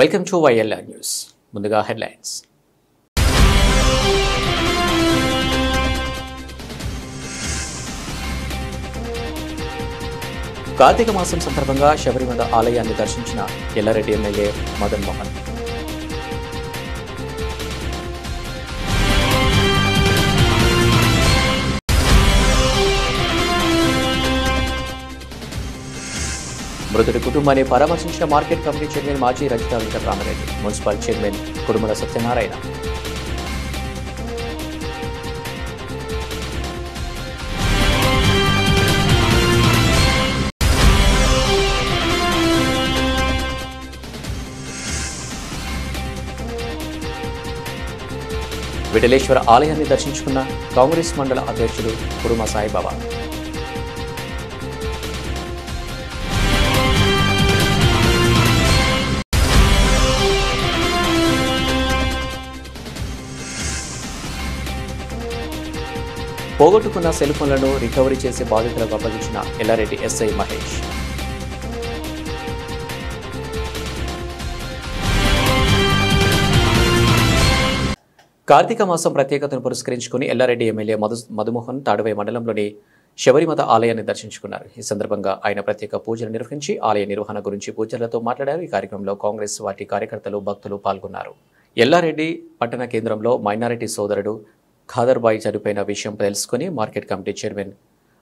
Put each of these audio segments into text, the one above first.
Welcome to YLR news. ముందుగా headlines. Karthika మాసం సందర్భంగా శబరిమల ఆలయాన్ని దర్శించిన ఎల్లారెడ్డి ఎమ్మెల్యే మదన్ మోహన్. మృతుడి కుటుంబాన్ని పరామర్శించిన మార్కెట్ కమిటీ చైర్మన్ మాజీ రజిత వెంకటరామరెడ్డి, మున్సిపల్ చైర్మన్ కుడుమల సత్యనారాయణ. విఠలేశ్వర ఆలయాన్ని దర్శించుకున్న కాంగ్రెస్ మండల అధ్యక్షుడు కుడుమ సాయిబాబా. పోగొట్టుకున్న సెల్ ఫోన్లను రికవరీ చేసి బాధితులకు అప్పగించిన ఎల్లారెడ్డి ఎస్ఐ మహేష్. కార్తీక మాసం ప్రత్యేకతను పురస్కరించుకుని ఎల్లారెడ్డి ఎమ్మెల్యే మధుమోహన్ తాడువై మండలంలోని శబరిమల ఆలయాన్ని దర్శించుకున్నారు. ఈ సందర్భంగా ఆయన ప్రత్యేక పూజలు నిర్వహించి ఆలయ నిర్వహణ గురించి పూజలతో మాట్లాడారు. ఈ కార్యక్రమంలో కాంగ్రెస్ పార్టీ కార్యకర్తలు, భక్తులు పాల్గొన్నారు. ఎల్లారెడ్డి పట్టణ కేంద్రంలో మైనారిటీ సోదరుడు ఖాదర్బాయి చనిపోయిన విషయం తెలుసుకుని market committee chairman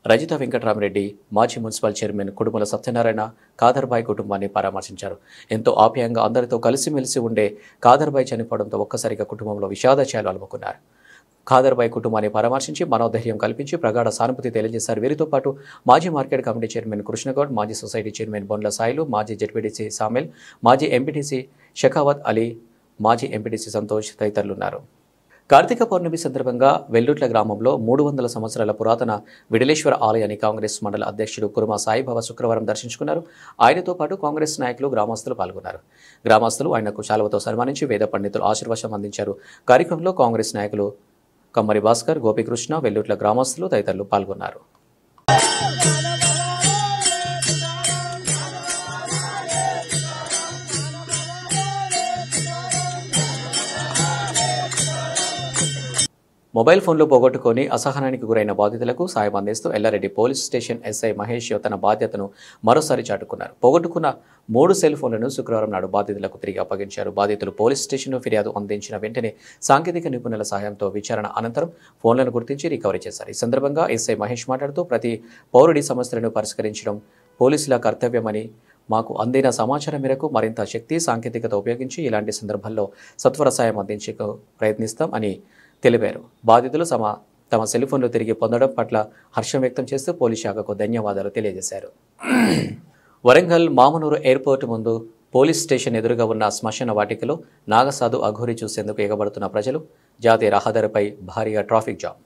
Rajitha Venkataramareddy, మాజీ మున్సిపల్ చైర్మన్ కుడుమల సత్యనారాయణ ఖాదర్బాయి కుటుంబాన్ని పరామర్శించారు. ఎంతో ఆప్యాయంగా అందరితో కలిసిమెలిసి ఉండే ఖాదర్బాయి చనిపోవడంతో ఒక్కసారిగా కుటుంబంలో విషాదఛాయలు అలుముకున్నారు. ఖాదర్బాయి కుటుంబాన్ని పరామర్శించి మనోధైర్యం కల్పించి ప్రగాఢ సానుభూతి తెలియజేశారు. వీరితో పాటు మాజీ మార్కెట్ కమిటీ చైర్మన్ కృష్ణగౌడ్, మాజీ సొసైటీ చైర్మన్ బొండ్ల సాయిలు, మాజీ జెడ్పీటీసీ సామెల్, మాజీ ఎంపీటీసీ షెకావత్ అలీ, మాజీ ఎంపీటీసీ సంతోష్ తదితరులున్నారు. కార్తీక పౌర్ణమి సందర్భంగా వెల్లుట్ల గ్రామంలో 300 సంవత్సరాల పురాతన విఠలేశ్వర ఆలయాన్ని కాంగ్రెస్ మండల అధ్యక్షుడు కురుమ సాయిబాబా శుక్రవారం దర్శించుకున్నారు. ఆయనతో పాటు కాంగ్రెస్ నాయకులు, గ్రామస్తులు పాల్గొన్నారు. గ్రామస్తులు ఆయనకు శాలువతో సన్మానించి వేద పండితులు ఆశీర్వచనం అందించారు. కార్యక్రమంలో కాంగ్రెస్ నాయకులు కమ్మరి భాస్కర్, గోపికృష్ణ, వెల్లుట్ల గ్రామస్తులు తదితరులు పాల్గొన్నారు. మొబైల్ ఫోన్లు పోగొట్టుకుని అసహనానికి గురైన బాధితులకు సాయం అందిస్తూ Yellareddy police station SI Mahesh తన బాధ్యతను మరోసారి చాటుకున్నారు. పోగొట్టుకున్న 3 సెల్ ఫోన్లను శుక్రవారం నాడు బాధితులకు తిరిగి అప్పగించారు. బాధితులు పోలీస్ స్టేషన్లో ఫిర్యాదు అందించిన వెంటనే సాంకేతిక నిపుణుల సహాయంతో విచారణ అనంతరం ఫోన్లను గుర్తించి రికవరీ చేశారు. ఈ సందర్భంగా ఎస్ఐ మహేష్ మాట్లాడుతూ ప్రతి పౌరుడి సమస్యలను పరిష్కరించడం పోలీసుల కర్తవ్యమని, మాకు అందిన సమాచారం మేరకు మరింత శక్తి, సాంకేతికత ఉపయోగించి ఇలాంటి సందర్భాల్లో సత్వర సాయం అందించేందుకు ప్రయత్నిస్తాం అని తెలిపారు. బాధితులు తమ సెల్ ఫోన్లు తిరిగి పొందడం పట్ల హర్షం వ్యక్తం చేస్తూ పోలీస్ శాఖకు ధన్యవాదాలు తెలియజేశారు. వరంగల్ మామనూరు ఎయిర్పోర్టు ముందు పోలీస్ స్టేషన్ ఎదురుగా ఉన్న శ్మశాన వాటికలో నాగసాధు అఘోరి చూసేందుకు ఎగబడుతున్న ప్రజలు, జాతీయ రహదారిపై భారీగా ట్రాఫిక్ జామ్.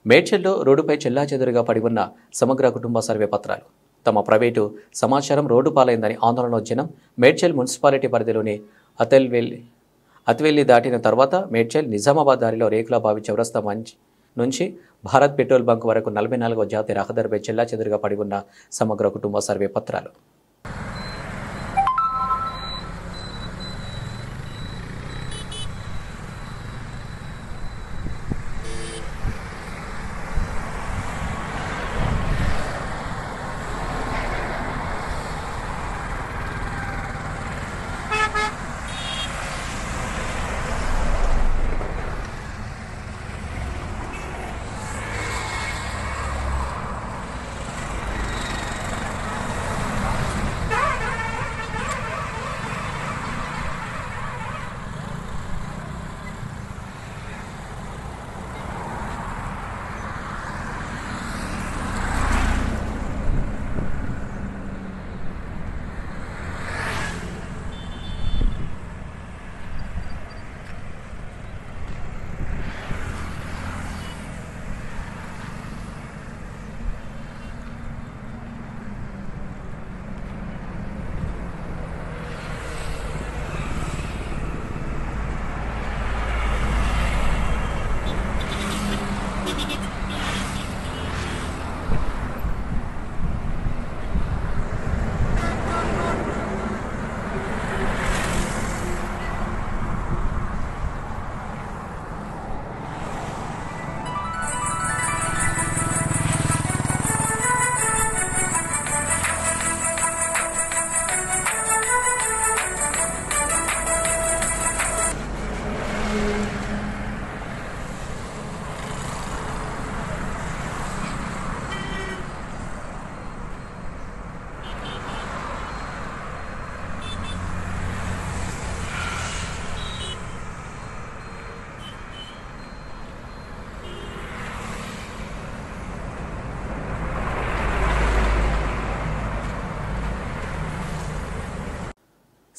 మేడ్చల్లో రోడ్డుపై చెల్లాచెదురుగా పడి ఉన్న సమగ్ర కుటుంబ సర్వే పత్రాలు. తమ ప్రైవేటు సమాచారం రోడ్డు పాలైందని ఆందోళనలో జనం. మేడ్చల్ మున్సిపాలిటీ పరిధిలోని అతివెల్లి దాటిన తర్వాత మేడ్చల్ నిజామాబాద్ దారిలో రేకులబావి చౌరస్తా నుంచి భారత్ పెట్రోల్ బంక్ వరకు 44వ జాతీయ రహదారిపై చెల్లాచెదురుగా పడి ఉన్న సమగ్ర కుటుంబ సర్వే పత్రాలు.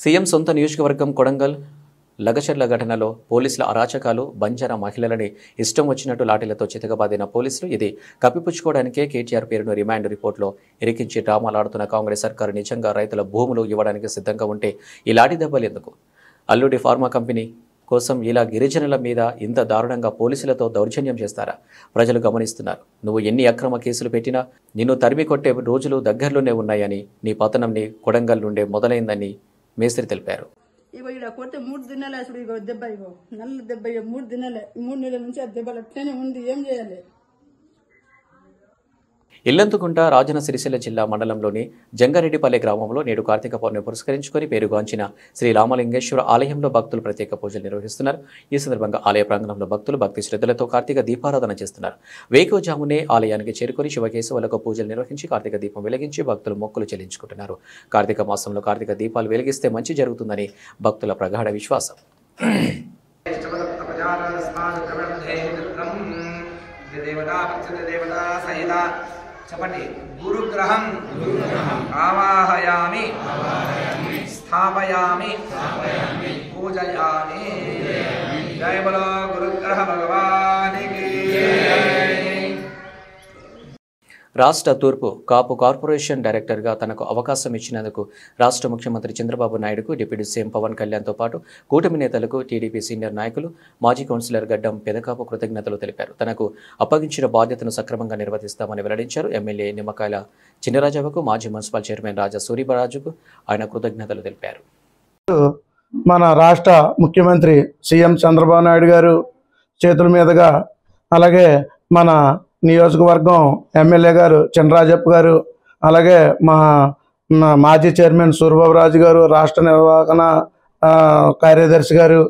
సీఎం సొంత నియోజకవర్గం కొడంగల్ లగచర్ల ఘటనలో పోలీసుల అరాచకాలు, బంజారా మహిళలని ఇష్టం వచ్చినట్టు లాఠీలతో చితకబాదిన పోలీసులు. ఇది కప్పిపుచ్చుకోవడానికే కేటీఆర్ పేరును రిమాండ్ రిపోర్టులో ఇరికించి డ్రామాలాడుతున్న కాంగ్రెస్ సర్కారు నిజంగా రైతుల భూములు ఇవ్వడానికి సిద్ధంగా ఉంటే ఈ లాఠీ దెబ్బలు ఎందుకు? అల్లుడి ఫార్మా కంపెనీ కోసం ఇలా గిరిజనుల మీద ఇంత దారుణంగా పోలీసులతో దౌర్జన్యం చేస్తారా? ప్రజలు గమనిస్తున్నారు. నువ్వు ఎన్ని అక్రమ కేసులు పెట్టినా నిన్ను తరిమి కొట్టే రోజులు దగ్గరలోనే ఉన్నాయని, నీ పతనంని కొడంగల్ నుండే మొదలైందని మేస్త్రి తెలిపారు. ఇగో ఇక్కడ కొడితే 3 దినాలే అసలు ఇగో దెబ్బ, ఇగో నల్ల దెబ్బ, 3 దినాలే. 3 నెలల నుంచి ఆ దెబ్బలు అట్లనే ఉంది. ఏం చేయాలి? ఇల్లంతుకుంట రాజన్న సిరిసిల్ల జిల్లా మండలంలోని జంగారెడ్డిపల్లె గ్రామంలో నేడు కార్తీక పౌర్ణమి పురస్కరించుకొని పేరుగాంచిన శ్రీ రామలింగేశ్వర ఆలయంలో భక్తులు ప్రత్యేక పూజలు నిర్వహిస్తున్నారు. ఈ సందర్భంగా ఆలయ ప్రాంగణంలో భక్తులు భక్తి శ్రద్ధలతో కార్తీక దీపారాధన చేస్తున్నారు. వేకువజామునే ఆలయానికి చేరుకొని శివకేశవులకు పూజలు నిర్వహించి కార్తీక దీపం వెలిగించి భక్తులు మొక్కులు చెల్లించుకుంటున్నారు. కార్తీక మాసంలో కార్తీక దీపాలు వెలిగిస్తే మంచి జరుగుతుందని భక్తుల ప్రగాఢ విశ్వాసం. చెప్పండి. గురుగ్రహం ఆవాహయామి స్థాపయామి పూజయామి. జయ బలో గురుగ్రహ భగవానికి. రాష్ట్ర తూర్పు కాపు కార్పొరేషన్ డైరెక్టర్గా తనకు అవకాశం ఇచ్చినందుకు రాష్ట్ర ముఖ్యమంత్రి చంద్రబాబు నాయుడుకు, డిప్యూటీ సీఎం పవన్ కళ్యాణ్తో పాటు కూటమి నేతలకు, టీడీపీ సీనియర్ నాయకులు, మాజీ కౌన్సిలర్ గడ్డం పెదకాపు కృతజ్ఞతలు తెలిపారు. తనకు అప్పగించిన బాధ్యతను సక్రమంగా నిర్వర్తిస్తామని వెల్లడించారు. ఎమ్మెల్యే నిమ్మకాయల చిన్నరాజావుకు, మాజీ మున్సిపల్ చైర్మన్ రాజా సూరిబరాజుకు ఆయన కృతజ్ఞతలు తెలిపారు. మన రాష్ట్ర ముఖ్యమంత్రి సీఎం చంద్రబాబు నాయుడు గారు చేతుల మీదుగా, అలాగే మన నియోజకవర్గం ఎమ్మెల్యే గారు చినరాజప్ప గారు, అలాగే మా మాజీ చైర్మన్ సూరిబాబురాజు గారు, రాష్ట్ర నిర్వహణ కార్యదర్శి గారు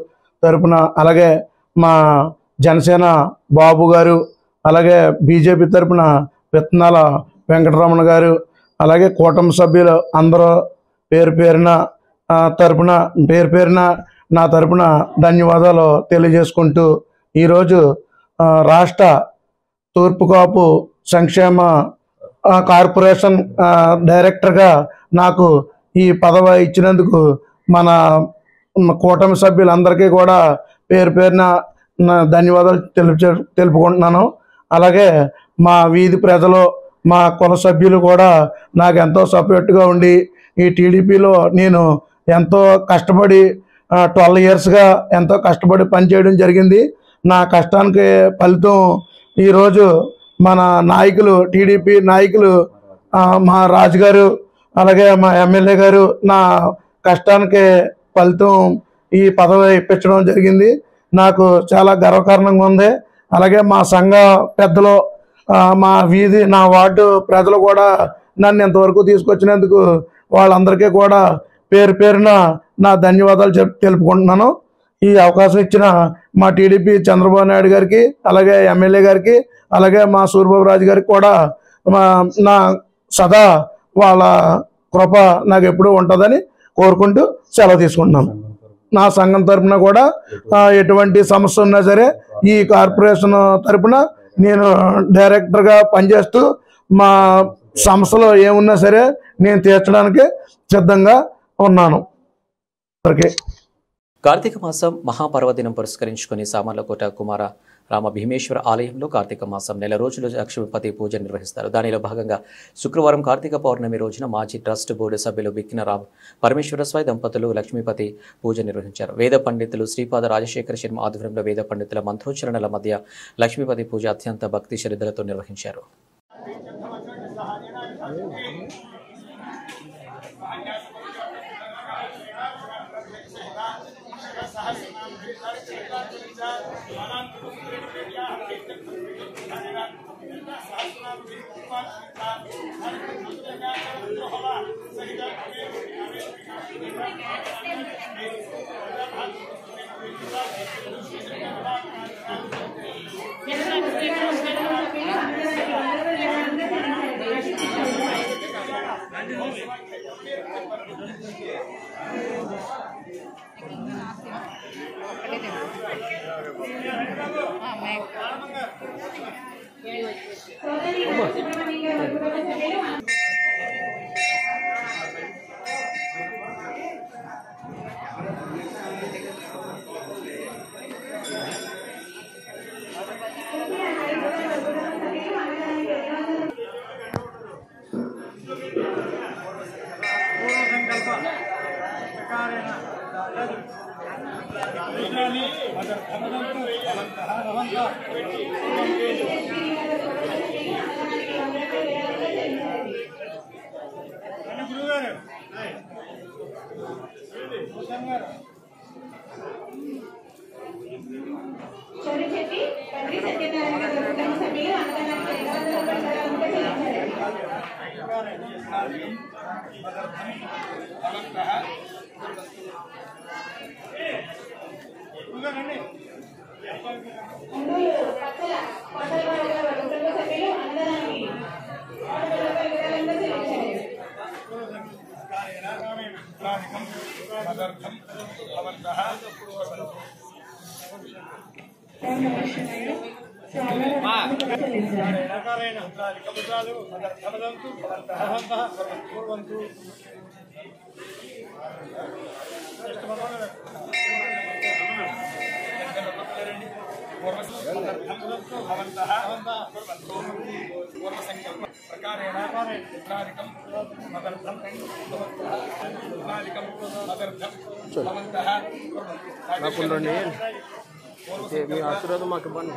తరపున, అలాగే మా జనసేన బాబు గారు, అలాగే బీజేపీ తరపున విత్తనాల వెంకటరమణ గారు, అలాగే కూటమి సభ్యులు అందరూ పేరు పేరున నా తరపున ధన్యవాదాలు తెలియజేసుకుంటూ, ఈరోజు రాష్ట్ర తూర్పు కాపు సంక్షేమ కార్పొరేషన్ డైరెక్టర్గా నాకు ఈ పదవి ఇచ్చినందుకు మన కూటమి సభ్యులందరికీ కూడా పేరు పేరున నా ధన్యవాదాలు తెలుపుకుంటున్నాను. అలాగే మా వీధి ప్రజలు, మా కుల సభ్యులు కూడా నాకు ఎంతో సపోర్ట్గా ఉండి ఈ టీడీపీలో నేను ఎంతో కష్టపడి 12 ఇయర్స్గా ఎంతో కష్టపడి పనిచేయడం జరిగింది. నా కష్టానికి ఫలితం ఈరోజు మన నాయకులు, టీడీపీ నాయకులు, మా రాజుగారు అలాగే మా ఎమ్మెల్యే గారు నా కష్టానికి ఫలితం ఈ పదవి ఇప్పించడం జరిగింది. నాకు చాలా గర్వకారణంగా ఉంది. అలాగే మా సంఘ పెద్దలు, మా వీధి, నా వార్డు ప్రజలు కూడా నన్ను ఇంతవరకు తీసుకొచ్చినందుకు వాళ్ళందరికీ కూడా పేరు పేరున నా ధన్యవాదాలు తెలుపుకుంటున్నాను. ఈ అవకాశం ఇచ్చిన మా టీడీపీ చంద్రబాబు నాయుడు గారికి, అలాగే ఎమ్మెల్యే గారికి, అలాగే మా సూర్యబాబు రాజు గారికి కూడా నా సదా వాళ్ళ కృప నాకు ఎప్పుడూ ఉంటుందని కోరుకుంటూ సెలవు తీసుకుంటున్నాను. నా సంఘం తరపున కూడా ఎటువంటి సమస్య ఉన్నా సరే ఈ కార్పొరేషన్ తరపున నేను డైరెక్టర్గా పనిచేస్తూ మా సంస్థలో ఏమున్నా సరే నేను తీర్చడానికి సిద్ధంగా ఉన్నాను. ఓకే. కార్తీక మాసం మహాపర్వదినం పురస్కరించుకుని సామర్లకోట కుమార రామ భీమేశ్వర ఆలయంలో కార్తీక మాసం నెల రోజులు లక్ష్మీపతి పూజ నిర్వహిస్తారు. దానిలో భాగంగా శుక్రవారం కార్తీక పౌర్ణమి రోజున మాజీ ట్రస్ట్ బోర్డు సభ్యులు బిక్కిన రామ్ పరమేశ్వర స్వామి దంపతులు లక్ష్మీపతి పూజ నిర్వహించారు. వేద పండితులు శ్రీపాద రాజశేఖర శర్మ ఆధ్వర్యంలో వేద పండితుల మంత్రోచ్చరణల మధ్య లక్ష్మీపతి పూజ అత్యంత భక్తి శ్రద్ధలతో నిర్వహించారు. మీ ఆశీర్వాదం మాకు ఇవ్వండి.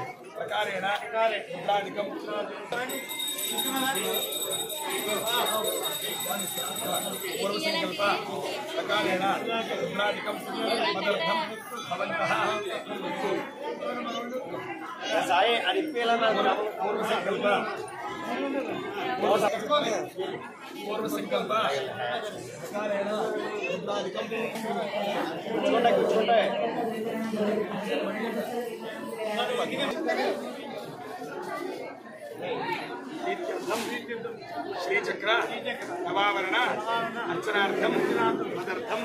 సాయి అడిపేలా పూర్వసంకల్ప శ్రీచక్ర నవావరణ అర్చనార్థం మదర్థం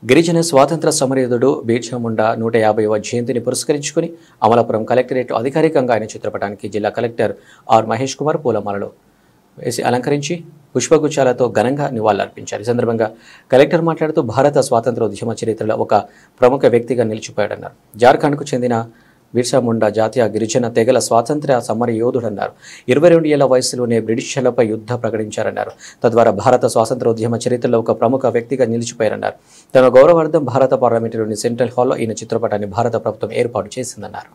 గిరిజన స్వాతంత్ర సమరయోధుడు బిర్సా ముండా 150వ జయంతిని పురస్కరించుకుని అమలాపురం కలెక్టరేట్ అధికారికంగా ఆయన చిత్రపటానికి జిల్లా కలెక్టర్ ఆర్ మహేష్ కుమార్ పూలమాలలు వేసి అలంకరించి పుష్పగుచ్చాలతో ఘనంగా నివాళులర్పించారు. ఈ సందర్భంగా కలెక్టర్ మాట్లాడుతూ భారత స్వాతంత్ర ఉద్యమ చరిత్రలో ఒక ప్రముఖ వ్యక్తిగా నిలిచిపోయాడన్నారు. జార్ఖండ్కు చెందిన బిర్సా ముండా జాతీయ గిరిజన తెగల స్వాతంత్ర్య సమర యోధుడన్నారు. 22 ఏళ్ల వయసులోనే బ్రిటిషర్లపై యుద్ధ ప్రకటించారన్నారు. తద్వారా భారత స్వాతంత్ర ఉద్యమ చరిత్రలో ఒక ప్రముఖ వ్యక్తిగా నిలిచిపోయారన్నారు. తమ గౌరవార్థం భారత పార్లమెంటులోని సెంట్రల్ హాల్లో ఈయన చిత్రపటాన్ని భారత ప్రభుత్వం ఏర్పాటు చేసిందన్నారు.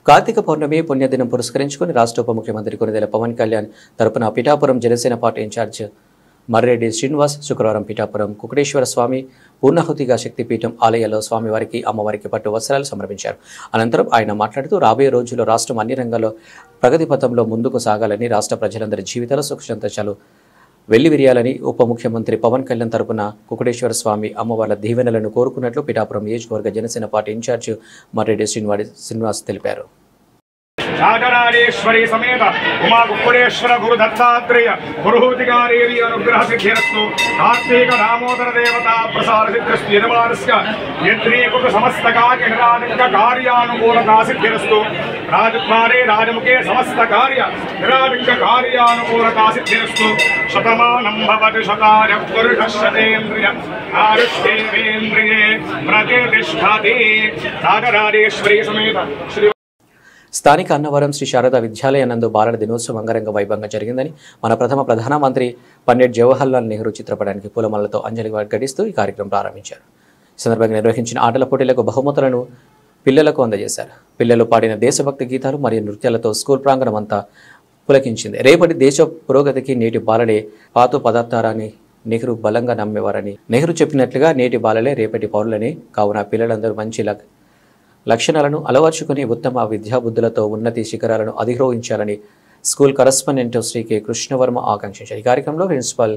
కార్తీక పౌర్ణమి పుణ్యదినం పురస్కరించుకుని రాష్ట్ర ఉప ముఖ్యమంత్రి కొనిదెల పవన్ కళ్యాణ్ తరపున పిఠాపురం జనసేన పార్టీ ఇన్ఛార్జ్ మర్రెడ్డి శ్రీనివాస్ శుక్రవారం పిఠాపురం కుకుటేశ్వర స్వామి పూర్ణాహుతిగా శక్తిపీఠం ఆలయాల్లో స్వామివారికి అమ్మవారికి పట్టు వస్త్రాలు సమర్పించారు. అనంతరం ఆయన మాట్లాడుతూ రాబోయే రోజుల్లో రాష్ట్రం అన్ని రంగాల్లో ప్రగతి పథంలో ముందుకు సాగాలని, రాష్ట్ర ప్రజలందరి జీవితాల సుఖ సంతోషాలు వెల్లివిరియాలని ఉప ముఖ్యమంత్రి పవన్ కళ్యాణ్ తరపున కుకుటేశ్వర స్వామి అమ్మవార్ల దీవెనలను కోరుకున్నట్లు పిఠాపురం నియోజకవర్గ జనసేన పార్టీ ఇన్ఛార్జ్ మర్రెడ్డి శ్రీనివాస్ తెలిపారు. రాజరాజేశ్వరి సమేత ఉమా కుక్కుడేశ్వర గురు దత్తాత్రేయ గురుహూతికాదేవి అనుగ్రహ సిద్ధిరస్తు. కార్తీక దామోదర దేవతా ప్రసార సిద్ధిరస్తు. యజమానస్య యత్రీకుట సమస్త కార్య కార్యానుకూలతా సిద్ధిరస్తు. రాజకుమారే రాజముఖే సమస్త కార్య నిరావింక కార్యానుకూలతా సిద్ధిరస్తు. శతమానం భవతి శతాయ పురుషశతేంద్రియ ఆయుష్యేంద్రియే ప్రతిష్ఠతి. రాజరాజేశ్వరి సమేత శ్రీ స్థానిక అన్నవరం శ్రీ శారదా విద్యాలయ నందు బాలల దినోత్సవం అంగరంగ వైభవంగా జరిగిందని మన ప్రధానమంత్రి పండిట్ జవహర్లాల్ నెహ్రూ చిత్రపటానికి పూలమాలతో అంజలి ఘటిస్తూ ఈ కార్యక్రమం ప్రారంభించారు. ఈ సందర్భంగా నిర్వహించిన ఆటల పోటీలకు బహుమతులను పిల్లలకు అందజేశారు. పిల్లలు పాడిన దేశభక్తి గీతాలు మరియు నృత్యాలతో స్కూల్ ప్రాంగణం అంతా పులకించింది. రేపటి దేశ పురోగతికి నేటి బాలలే పాతు పదార్థాలని నెహ్రూ బలంగా నమ్మేవారని నెహ్రూ చెప్పినట్లుగా నేటి బాలలే రేపటి పౌరులని, కావున పిల్లలందరూ మంచి లక్షణాలను అలవర్చుకుని ఉత్తమ విద్యాబుద్ధులతో ఉన్నతి శిఖరాలను అధిరోహించాలని స్కూల్ కరస్పాండెంట్ శ్రీ కె కృష్ణవర్మ ఆకాంక్షించారు. ఈ కార్యక్రమంలో ప్రిన్సిపల్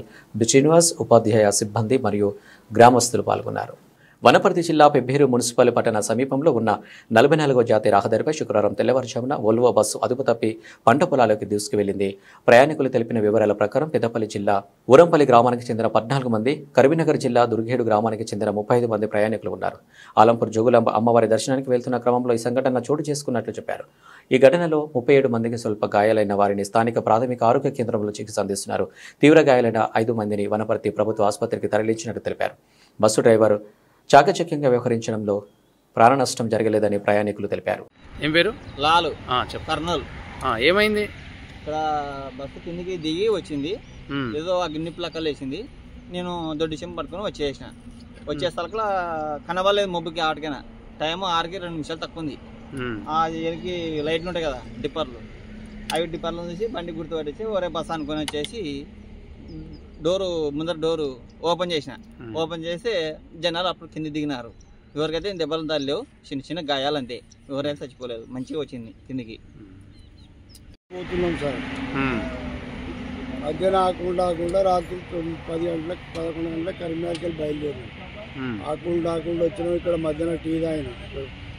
శ్రీనివాస్, ఉపాధ్యాయ సిబ్బంది మరియు గ్రామస్తులు పాల్గొన్నారు. వనపర్తి జిల్లా పెబ్బేరు మున్సిపల్ పట్టణ సమీపంలో ఉన్న 44వ జాతీయ రహదారిపై శుక్రవారం తెల్లవారుజామున వోల్వో బస్సు అదుపు తప్పి పంట పొలాలకు దూసుకువెళ్లింది. ప్రయాణికులు తెలిపిన వివరాల ప్రకారం పెద్దపల్లి జిల్లా ఊరంపల్లి గ్రామానికి చెందిన 14 మంది, కరీంనగర్ జిల్లా దుర్గేడు గ్రామానికి చెందిన 35 మంది ప్రయాణికులు ఉన్నారు. ఆలంపూర్ జోగులాంబ అమ్మవారి దర్శనానికి వెళ్తున్న క్రమంలో ఈ సంఘటన చోటు చేసుకున్నట్లు చెప్పారు. ఈ ఘటనలో 37 మందికి స్వల్ప గాయాలైన వారిని స్థానిక ప్రాథమిక ఆరోగ్య కేంద్రంలో చికిత్స అందిస్తున్నారు. తీవ్ర గాయాలైన 5 మందిని వనపర్తి ప్రభుత్వ ఆసుపత్రికి తరలించినట్లు తెలిపారు. బస్సు డ్రైవర్ చాకచక్యంగా వ్యవహరించడంలో ప్రాణ నష్టం జరగలేదని ప్రయాణికులు తెలిపారు. ఏం పేరు? లాలు కర్నూలు. ఏమైంది? ఇక్కడ బస్సు కిందికి దిగి వచ్చింది, ఏదో ఆ గిన్నె ప్లక్కలు వేసింది. నేను దొడ్డి చెంపు పట్టుకుని వచ్చేసిన. వచ్చే స్థలకు కనబడలేదు మబ్బుకి. ఆటకైనా టైం 6కి 2 నిమిషాలు తక్కువ ఉంది. దీనికి లైట్లు ఉంటాయి కదా డిప్పర్లు, అవి డిప్పర్లు చూసి బండి గుర్తుపట్టేసి ఒరే బస్ అనుకొని వచ్చేసి ముందర డోరు ఓపెన్ చేస్తే జనాలు అప్పుడు కింద దిగినారు. ఎవరికైతే దెబ్బలు తల్లేవు, చిన్న చిన్న గాయాలంతే, ఎవరైతే చచ్చిపోలేదు, మంచిగా వచ్చింది కిందికి. పోతున్నాం సార్, మధ్యాహ్నం ఆకుండా రాత్రి 10 గంటలకు 11 గంటలకు కరీంనగర్కి వెళ్ళి బయలుదేరినాం. ఆకుండా వచ్చినాం. ఇక్కడ మధ్యాహ్నం టీ తాగిన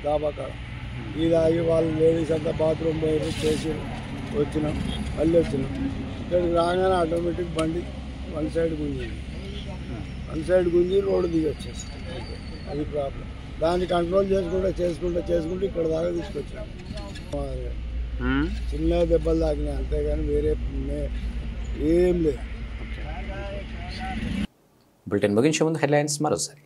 దాబా కాడ టీ తాగి వాళ్ళు లేడీస్ అంతా బాత్రూమ్ పోయి చేసి వచ్చినాం. మళ్ళీ వచ్చినాం. ఇక్కడికి రాగానే ఆటోమేటిక్ బండి వన్ సైడ్ గుంజి రోడ్డు దిగి వచ్చేసి అది ప్రాబ్లం. దాన్ని కంట్రోల్ చేసుకుంటూ ఇక్కడ దాకా తీసుకొచ్చాం. చిన్న దెబ్బలు తాకినాయి అంతేగాని వేరే ఏం లేదు. బులెటిన్ ముగించే ముందు హెడ్లైన్స్ మరోసారి.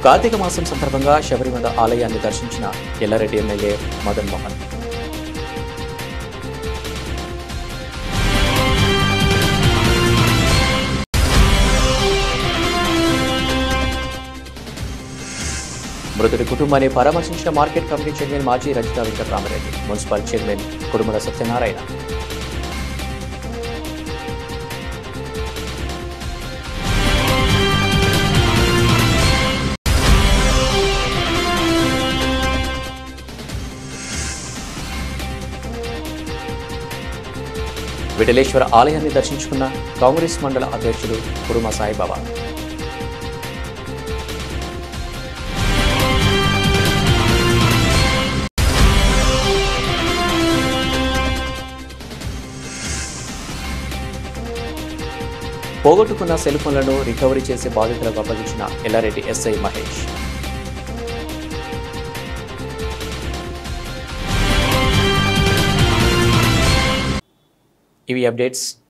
కార్తీక మాసం సందర్భంగా శబరిమల ఆలయాన్ని దర్శించిన ఎల్లారెడ్డి ఎమ్మెల్యే మదన్ మోహన్. మృతుడి కుటుంబాన్ని పరామర్శించిన మార్కెట్ కమిటీ చైర్మన్ మాజీ రజిత వెంకటరామరెడ్డి. Municipal chairman Kudumala Satyanarayana. విఠలేశ్వర ఆలయాన్ని దర్శించుకున్న కాంగ్రెస్ మండల అధ్యక్షుడు కుడుమ సాయిబాబా. పోగొట్టుకున్న సెల్ ఫోన్లను రికవరీ చేసే బాధితులకు అప్పగించిన ఎల్లారెడ్డి ఎస్ఐ మహేష్. ఇవి అప్డేట్స్.